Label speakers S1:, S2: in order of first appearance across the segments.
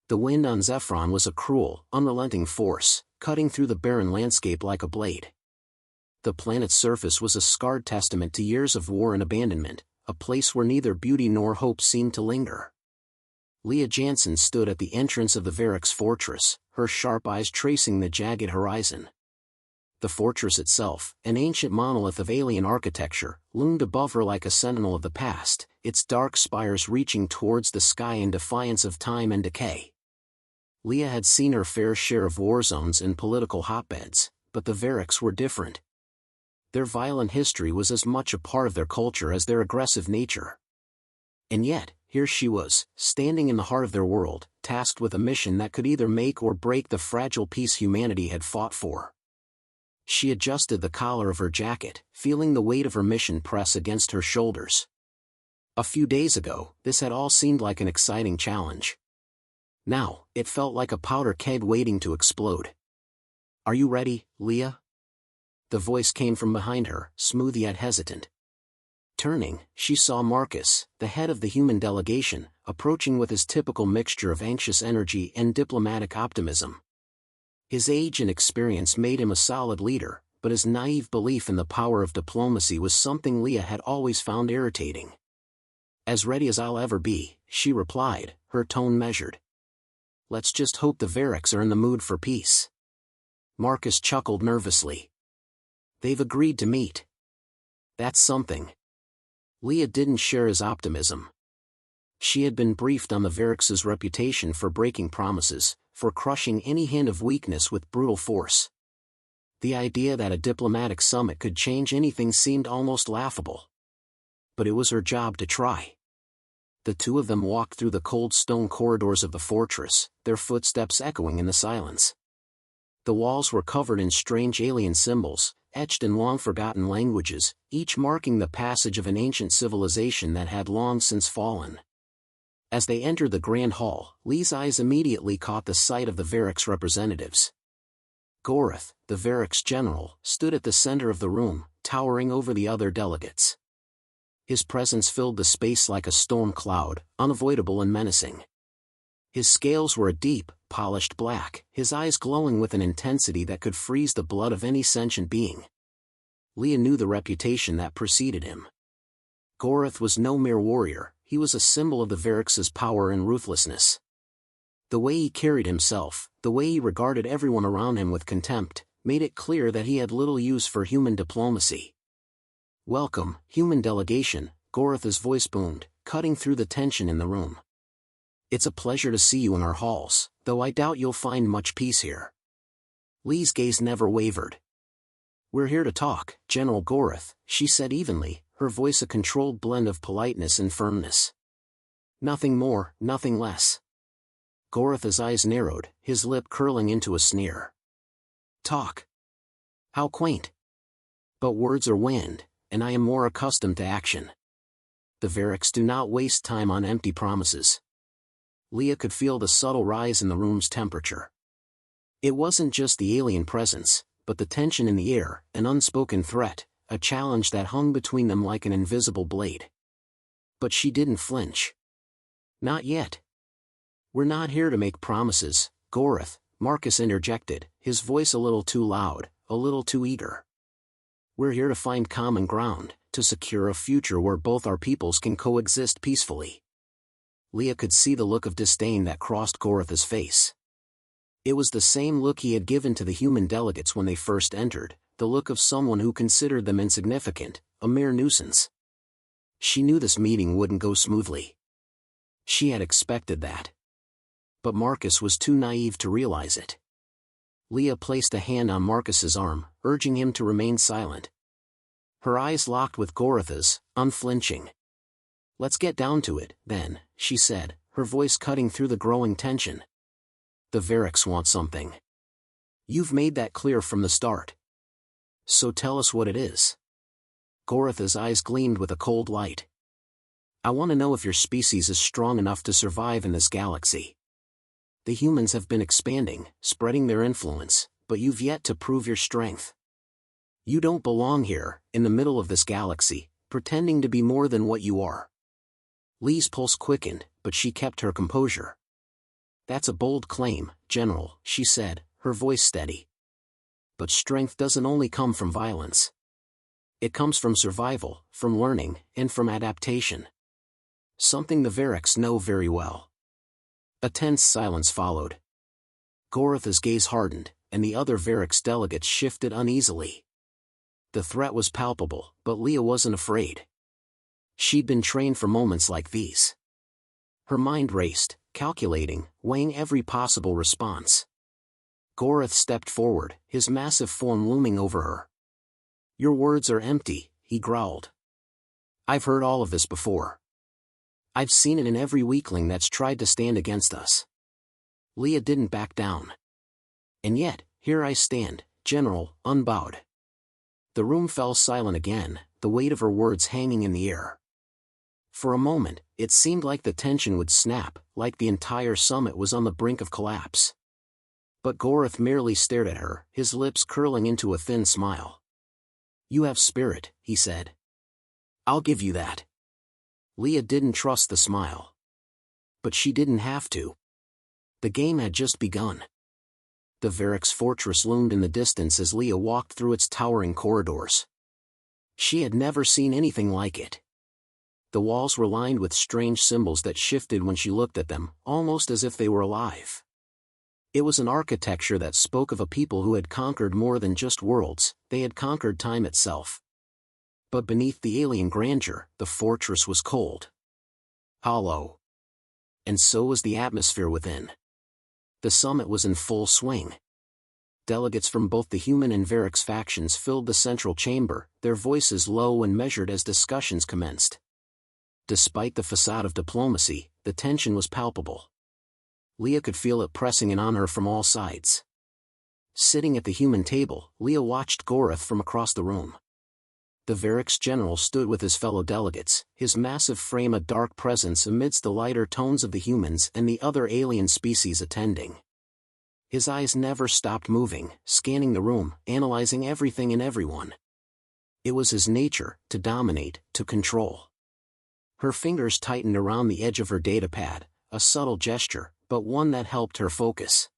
S1: The wind on Zephyron was a cruel, unrelenting force, cutting through the barren landscape like a blade. The planet's surface was a scarred testament to years of war and abandonment, a place where neither beauty nor hope seemed to linger. Lea Jansen stood at the entrance of the Vherax fortress, her sharp eyes tracing the jagged horizon. The fortress itself, an ancient monolith of alien architecture, loomed above her like a sentinel of the past, its dark spires reaching towards the sky in defiance of time and decay. Lea had seen her fair share of war zones and political hotbeds, but the Vherax were different. Their violent history was as much a part of their culture as their aggressive nature. And yet, here she was, standing in the heart of their world, tasked with a mission that could either make or break the fragile peace humanity had fought for. She adjusted the collar of her jacket, feeling the weight of her mission press against her shoulders. A few days ago, this had all seemed like an exciting challenge. Now, it felt like a powder keg waiting to explode. "Are you ready, Lea?" The voice came from behind her, smooth yet hesitant. Turning, she saw Marcus, the head of the human delegation, approaching with his typical mixture of anxious energy and diplomatic optimism. His age and experience made him a solid leader, but his naive belief in the power of diplomacy was something Lea had always found irritating. "As ready as I'll ever be," she replied, her tone measured. "Let's just hope the Vherax are in the mood for peace." Marcus chuckled nervously. "They've agreed to meet. That's something." Lea didn't share his optimism. She had been briefed on the Vherax's reputation for breaking promises, for crushing any hint of weakness with brutal force. The idea that a diplomatic summit could change anything seemed almost laughable. But it was her job to try. The two of them walked through the cold stone corridors of the fortress, their footsteps echoing in the silence. The walls were covered in strange alien symbols, etched in long-forgotten languages, each marking the passage of an ancient civilization that had long since fallen. As they entered the grand hall, Lee's eyes immediately caught the sight of the Vherax representatives. Gorath, the Vherax General, stood at the center of the room, towering over the other delegates. His presence filled the space like a storm cloud, unavoidable and menacing. His scales were a deep, polished black, his eyes glowing with an intensity that could freeze the blood of any sentient being. Lea knew the reputation that preceded him. Gorath was no mere warrior, he was a symbol of the Vherax's power and ruthlessness. The way he carried himself, the way he regarded everyone around him with contempt, made it clear that he had little use for human diplomacy. "Welcome, human delegation," Gorath's voice boomed, cutting through the tension in the room. "It's a pleasure to see you in our halls, though I doubt you'll find much peace here." Lee's gaze never wavered. "We're here to talk, General Gorath," she said evenly, her voice a controlled blend of politeness and firmness. "Nothing more, nothing less." Gorath's eyes narrowed, his lip curling into a sneer. "Talk? How quaint. But words are wind, and I am more accustomed to action. The Vherax do not waste time on empty promises." Lea could feel the subtle rise in the room's temperature. It wasn't just the alien presence, but the tension in the air, an unspoken threat, a challenge that hung between them like an invisible blade. But she didn't flinch. "Not yet. We're not here to make promises, Gorath," Marcus interjected, his voice a little too loud, a little too eager. "We're here to find common ground, to secure a future where both our peoples can coexist peacefully." Lea could see the look of disdain that crossed Gorath's face. It was the same look he had given to the human delegates when they first entered, the look of someone who considered them insignificant, a mere nuisance. She knew this meeting wouldn't go smoothly. She had expected that. But Marcus was too naive to realize it. Lea placed a hand on Marcus's arm, urging him to remain silent. Her eyes locked with Gorath's, unflinching. "Let's get down to it, then," she said, her voice cutting through the growing tension. "The Vherax want something. You've made that clear from the start. So tell us what it is." Gorath's eyes gleamed with a cold light. "I want to know if your species is strong enough to survive in this galaxy. The humans have been expanding, spreading their influence, but you've yet to prove your strength. You don't belong here, in the middle of this galaxy, pretending to be more than what you are." Lee's pulse quickened, but she kept her composure. That's a bold claim, General, she said, her voice steady. But strength doesn't only come from violence. It comes from survival, from learning, and from adaptation. Something the Vherax know very well. A tense silence followed. Gorath's gaze hardened, and the other Vherax delegates shifted uneasily. The threat was palpable, but Lea wasn't afraid. She'd been trained for moments like these. Her mind raced, calculating, weighing every possible response. Gorath stepped forward, his massive form looming over her. "Your words are empty," he growled. "I've heard all of this before. I've seen it in every weakling that's tried to stand against us." Lea didn't back down. "And yet, here I stand, General, unbowed." The room fell silent again, the weight of her words hanging in the air. For a moment, it seemed like the tension would snap, like the entire summit was on the brink of collapse. But Gorath merely stared at her, his lips curling into a thin smile. "You have spirit," he said. "I'll give you that." Lea didn't trust the smile. But she didn't have to. The game had just begun. The Vherax fortress loomed in the distance as Lea walked through its towering corridors. She had never seen anything like it. The walls were lined with strange symbols that shifted when she looked at them, almost as if they were alive. It was an architecture that spoke of a people who had conquered more than just worlds, they had conquered time itself. But beneath the alien grandeur, the fortress was cold. Hollow. And so was the atmosphere within. The summit was in full swing. Delegates from both the human and Vherax factions filled the central chamber, their voices low and measured as discussions commenced. Despite the facade of diplomacy, the tension was palpable. Lea could feel it pressing in on her from all sides. Sitting at the human table, Lea watched Gorath from across the room. The Vherax general stood with his fellow delegates, his massive frame a dark presence amidst the lighter tones of the humans and the other alien species attending. His eyes never stopped moving, scanning the room, analyzing everything and everyone. It was his nature, to dominate, to control. Her fingers tightened around the edge of her datapad, a subtle gesture, but one that helped her focus.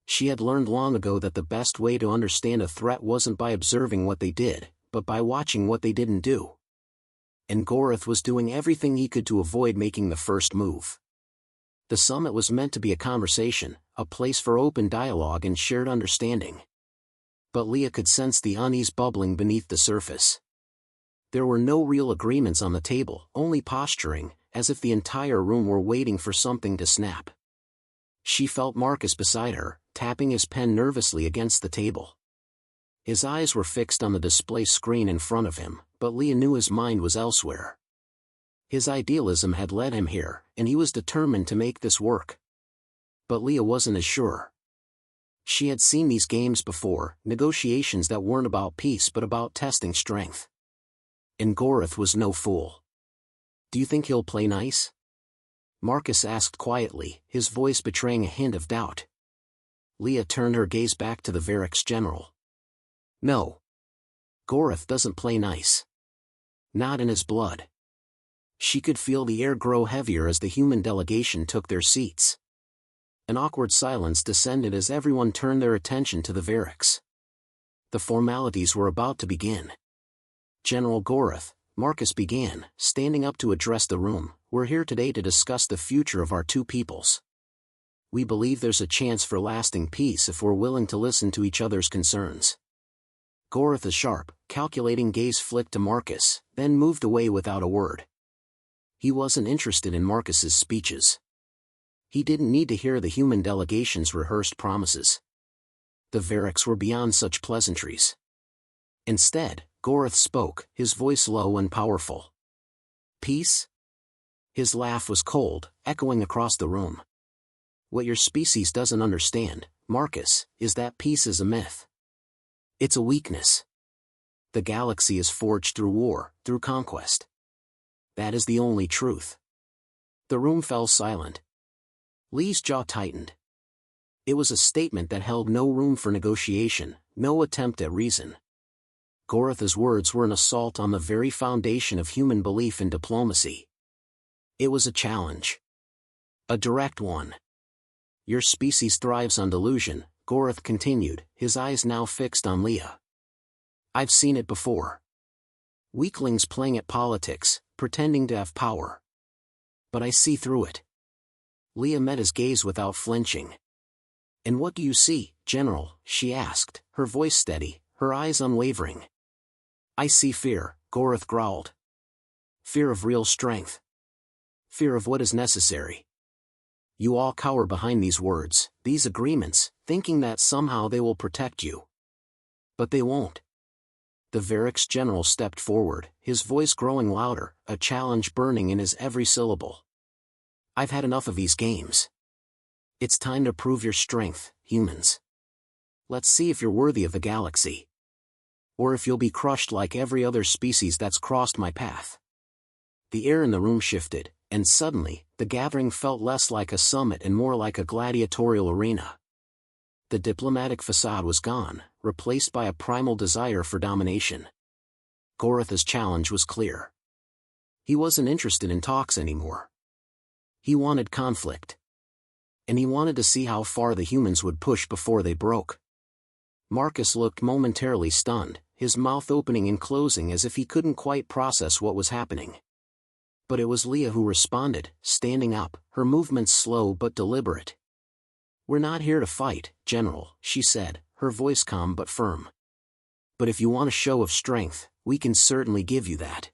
S1: She had learned long ago that the best way to understand a threat wasn't by observing what they did, but by watching what they didn't do. And Gorath was doing everything he could to avoid making the first move. The summit was meant to be a conversation, a place for open dialogue and shared understanding. But Lea could sense the unease bubbling beneath the surface. There were no real agreements on the table, only posturing, as if the entire room were waiting for something to snap. She felt Marcus beside her, tapping his pen nervously against the table. His eyes were fixed on the display screen in front of him, but Lea knew his mind was elsewhere. His idealism had led him here, and he was determined to make this work. But Lea wasn't as sure. She had seen these games before, negotiations that weren't about peace but about testing strength. And Gorath was no fool. "Do you think he'll play nice?" Marcus asked quietly, his voice betraying a hint of doubt. Lea turned her gaze back to the Vherax general. "No. Gorath doesn't play nice. Not in his blood." She could feel the air grow heavier as the human delegation took their seats. An awkward silence descended as everyone turned their attention to the Vherax. The formalities were about to begin. "General Gorath," Marcus began, standing up to address the room, "we're here today to discuss the future of our two peoples. We believe there's a chance for lasting peace if we're willing to listen to each other's concerns." Gorath's sharp, calculating gaze flicked to Marcus, then moved away without a word. He wasn't interested in Marcus's speeches. He didn't need to hear the human delegation's rehearsed promises. The Vherax were beyond such pleasantries. Instead, Gorath spoke, his voice low and powerful. "Peace?" His laugh was cold, echoing across the room. "What your species doesn't understand, Marcus, is that peace is a myth. It's a weakness. The galaxy is forged through war, through conquest. That is the only truth." The room fell silent. Lee's jaw tightened. It was a statement that held no room for negotiation, no attempt at reason. Gorath's words were an assault on the very foundation of human belief in diplomacy. It was a challenge. A direct one. Your species thrives on delusion, Gorath continued, his eyes now fixed on Lea. I've seen it before. Weaklings playing at politics, pretending to have power. But I see through it. Lea met his gaze without flinching. And what do you see, General? She asked, her voice steady, her eyes unwavering. I see fear, Gorath growled. Fear of real strength. Fear of what is necessary. You all cower behind these words, these agreements, thinking that somehow they will protect you. But they won't. The Vherax General stepped forward, his voice growing louder, a challenge burning in his every syllable. I've had enough of these games. It's time to prove your strength, humans. Let's see if you're worthy of the galaxy. Or if you'll be crushed like every other species that's crossed my path. The air in the room shifted, and suddenly, the gathering felt less like a summit and more like a gladiatorial arena. The diplomatic facade was gone, replaced by a primal desire for domination. Gorath's challenge was clear. He wasn't interested in talks anymore. He wanted conflict. And he wanted to see how far the humans would push before they broke. Marcus looked momentarily stunned, his mouth opening and closing as if he couldn't quite process what was happening. But it was Lea who responded, standing up, her movements slow but deliberate. We're not here to fight, General, she said, her voice calm but firm. But if you want a show of strength, we can certainly give you that.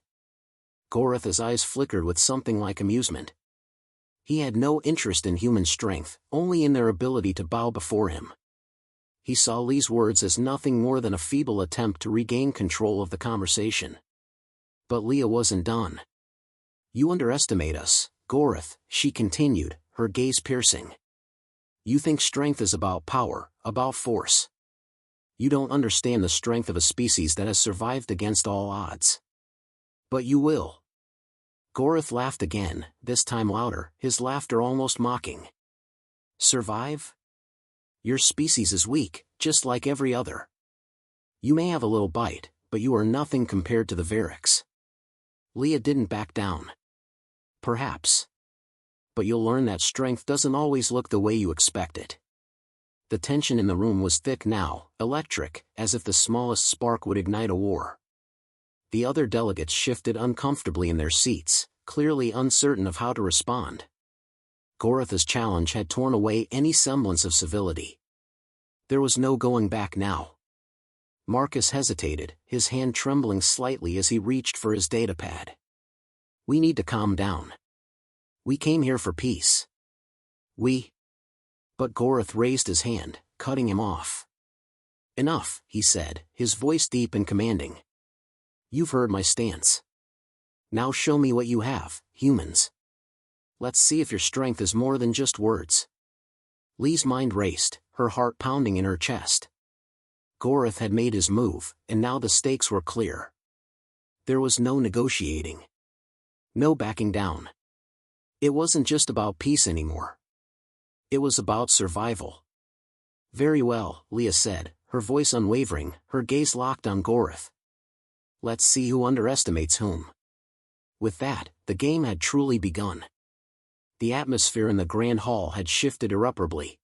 S1: Gorath's eyes flickered with something like amusement. He had no interest in human strength, only in their ability to bow before him. He saw Lee's words as nothing more than a feeble attempt to regain control of the conversation. But Lea wasn't done. You underestimate us, Gorath, she continued, her gaze piercing. You think strength is about power, about force. You don't understand the strength of a species that has survived against all odds. But you will. Gorath laughed again, this time louder, his laughter almost mocking. Survive? Your species is weak, just like every other. You may have a little bite, but you are nothing compared to the Vherax. Lea didn't back down. Perhaps. But you'll learn that strength doesn't always look the way you expect it. The tension in the room was thick now, electric, as if the smallest spark would ignite a war. The other delegates shifted uncomfortably in their seats, clearly uncertain of how to respond. Gorath's challenge had torn away any semblance of civility. There was no going back now. Marcus hesitated, his hand trembling slightly as he reached for his datapad. We need to calm down. We came here for peace. But Gorath raised his hand, cutting him off. Enough, he said, his voice deep and commanding. You've heard my stance. Now show me what you have, humans. Let's see if your strength is more than just words. Lee's mind raced, her heart pounding in her chest. Gorath had made his move, and now the stakes were clear. There was no negotiating. No backing down. It wasn't just about peace anymore. It was about survival. Very well, Lea said, her voice unwavering, her gaze locked on Gorath. Let's see who underestimates whom. With that, the game had truly begun. The atmosphere in the grand hall had shifted irreparably.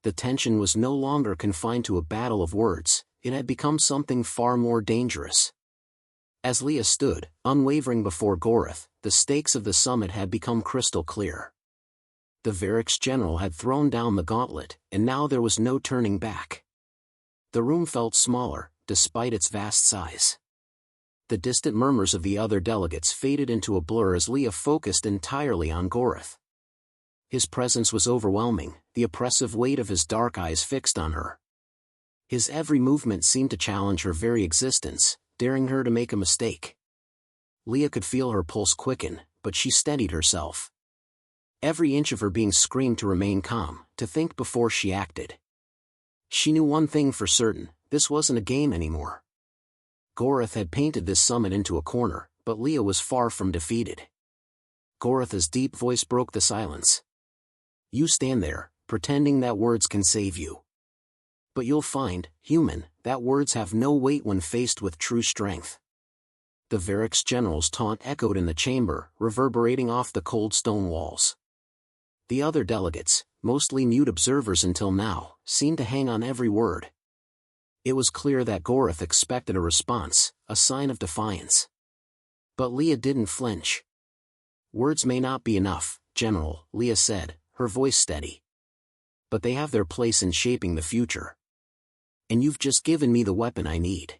S1: The tension was no longer confined to a battle of words, it had become something far more dangerous. As Lea stood, unwavering before Gorath, the stakes of the summit had become crystal clear. The Vherax General had thrown down the gauntlet, and now there was no turning back. The room felt smaller, despite its vast size. The distant murmurs of the other delegates faded into a blur as Lea focused entirely on Gorath. His presence was overwhelming, the oppressive weight of his dark eyes fixed on her. His every movement seemed to challenge her very existence, daring her to make a mistake. Lea could feel her pulse quicken, but she steadied herself. Every inch of her being screamed to remain calm, to think before she acted. She knew one thing for certain, this wasn't a game anymore. Gorath had painted this summit into a corner, but Lea was far from defeated. Gorath's deep voice broke the silence. You stand there, pretending that words can save you. But you'll find, human, that words have no weight when faced with true strength. The Vherax General's taunt echoed in the chamber, reverberating off the cold stone walls. The other delegates, mostly mute observers until now, seemed to hang on every word. It was clear that Gorath expected a response, a sign of defiance. But Lea didn't flinch. "Words may not be enough, General," Lea said, her voice steady. "But they have their place in shaping the future. And you've just given me the weapon I need."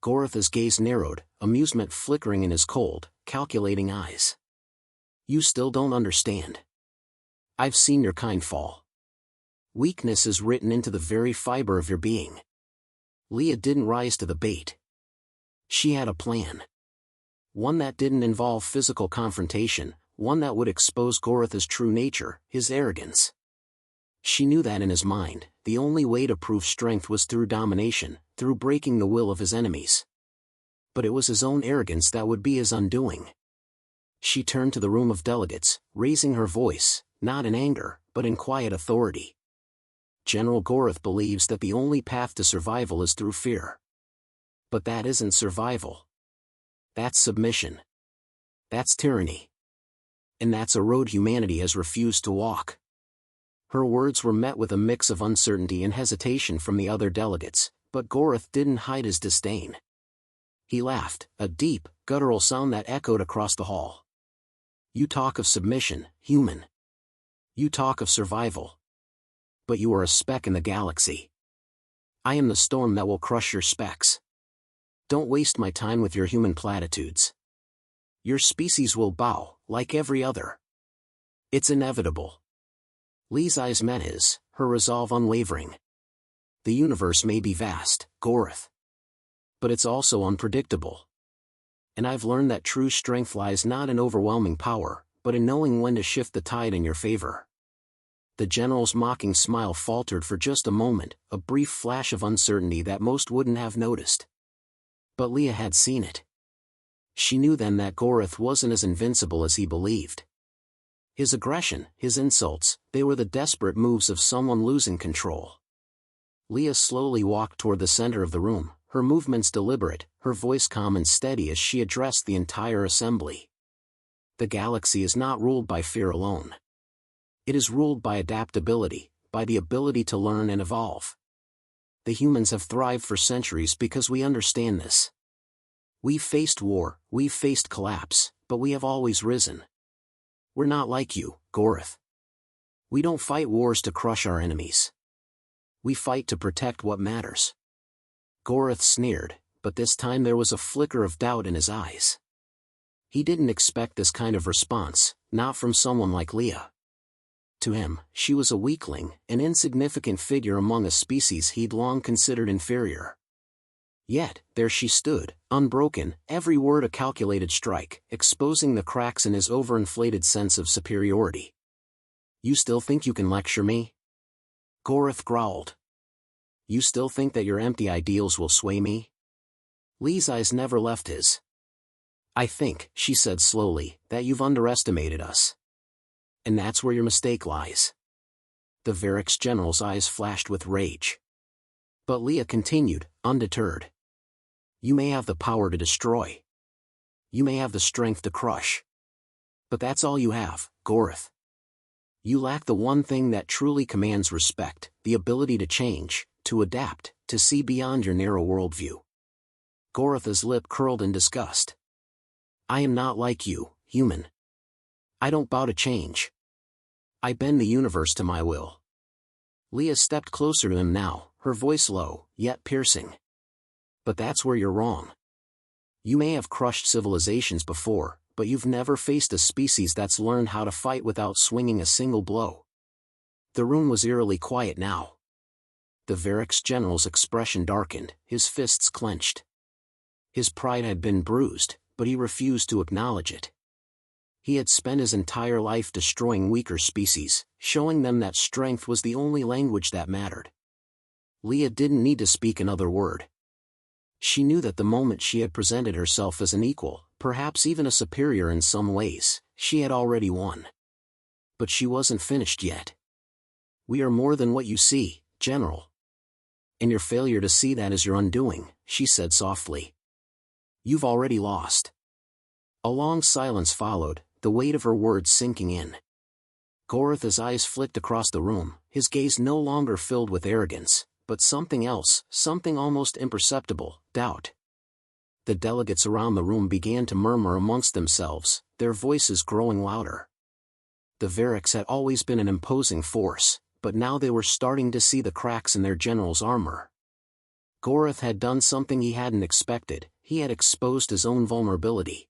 S1: Gorath's gaze narrowed, amusement flickering in his cold, calculating eyes. "You still don't understand. I've seen your kind fall. Weakness is written into the very fiber of your being." Lea didn't rise to the bait. She had a plan. One that didn't involve physical confrontation, one that would expose Gorath's true nature, his arrogance. She knew that in his mind, the only way to prove strength was through domination, through breaking the will of his enemies. But it was his own arrogance that would be his undoing. She turned to the room of delegates, raising her voice, not in anger, but in quiet authority. "General Gorath believes that the only path to survival is through fear. But that isn't survival. That's submission. That's tyranny. And that's a road humanity has refused to walk." Her words were met with a mix of uncertainty and hesitation from the other delegates, but Gorath didn't hide his disdain. He laughed, a deep, guttural sound that echoed across the hall. "You talk of submission, human. You talk of survival. But you are a speck in the galaxy. I am the storm that will crush your specks. Don't waste my time with your human platitudes. Your species will bow, like every other. It's inevitable." Lee's eyes met his, her resolve unwavering. "The universe may be vast, Gorath. But it's also unpredictable. And I've learned that true strength lies not in overwhelming power, but in knowing when to shift the tide in your favor." The general's mocking smile faltered for just a moment, a brief flash of uncertainty that most wouldn't have noticed. But Lea had seen it. She knew then that Gorath wasn't as invincible as he believed. His aggression, his insults, they were the desperate moves of someone losing control. Lea slowly walked toward the center of the room, her movements deliberate, her voice calm and steady as she addressed the entire assembly. "The galaxy is not ruled by fear alone. It is ruled by adaptability, by the ability to learn and evolve. The humans have thrived for centuries because we understand this. We've faced war, we've faced collapse, but we have always risen. We're not like you, Gorath. We don't fight wars to crush our enemies. We fight to protect what matters." Gorath sneered, but this time there was a flicker of doubt in his eyes. He didn't expect this kind of response, not from someone like Lea. To him, she was a weakling, an insignificant figure among a species he'd long considered inferior. Yet, there she stood, unbroken, every word a calculated strike, exposing the cracks in his overinflated sense of superiority. "You still think you can lecture me?" Gorath growled. "You still think that your empty ideals will sway me?" Lee's eyes never left his. "I think," she said slowly, "that you've underestimated us. And that's where your mistake lies." The Vherax General's eyes flashed with rage. But Lea continued, undeterred. "You may have the power to destroy. You may have the strength to crush. But that's all you have, Gorath. You lack the one thing that truly commands respect, the ability to change, to adapt, to see beyond your narrow worldview." Gorath's lip curled in disgust. "I am not like you, human. I don't bow to change. I bend the universe to my will." Lea stepped closer to him now, her voice low, yet piercing. "But that's where you're wrong. You may have crushed civilizations before, but you've never faced a species that's learned how to fight without swinging a single blow." The room was eerily quiet now. The Vherax General's expression darkened, his fists clenched. His pride had been bruised, but he refused to acknowledge it. He had spent his entire life destroying weaker species, showing them that strength was the only language that mattered. Lea didn't need to speak another word. She knew that the moment she had presented herself as an equal, perhaps even a superior in some ways, she had already won. But she wasn't finished yet. "We are more than what you see, General. And your failure to see that is your undoing," she said softly. "You've already lost." A long silence followed, the weight of her words sinking in. Gorath's eyes flicked across the room, his gaze no longer filled with arrogance, but something else, something almost imperceptible, doubt. The delegates around the room began to murmur amongst themselves, their voices growing louder. The Vherax had always been an imposing force, but now they were starting to see the cracks in their general's armor. Gorath had done something he hadn't expected, he had exposed his own vulnerability.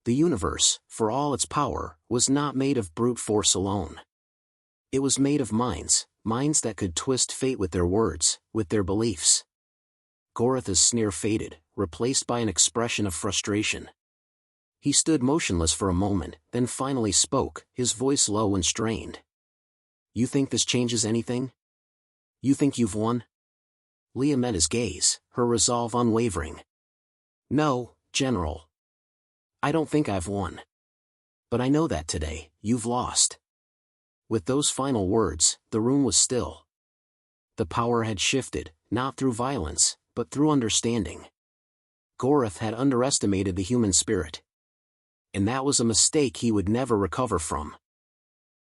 S1: The universe, for all its power, was not made of brute force alone. It was made of minds, minds that could twist fate with their words, with their beliefs. Gorath's sneer faded, replaced by an expression of frustration. He stood motionless for a moment, then finally spoke, his voice low and strained. "You think this changes anything? You think you've won?" Lea met his gaze, her resolve unwavering. "No, General. I don't think I've won. But I know that today, you've lost." With those final words, the room was still. The power had shifted, not through violence, but through understanding. Gorath had underestimated the human spirit. And that was a mistake he would never recover from.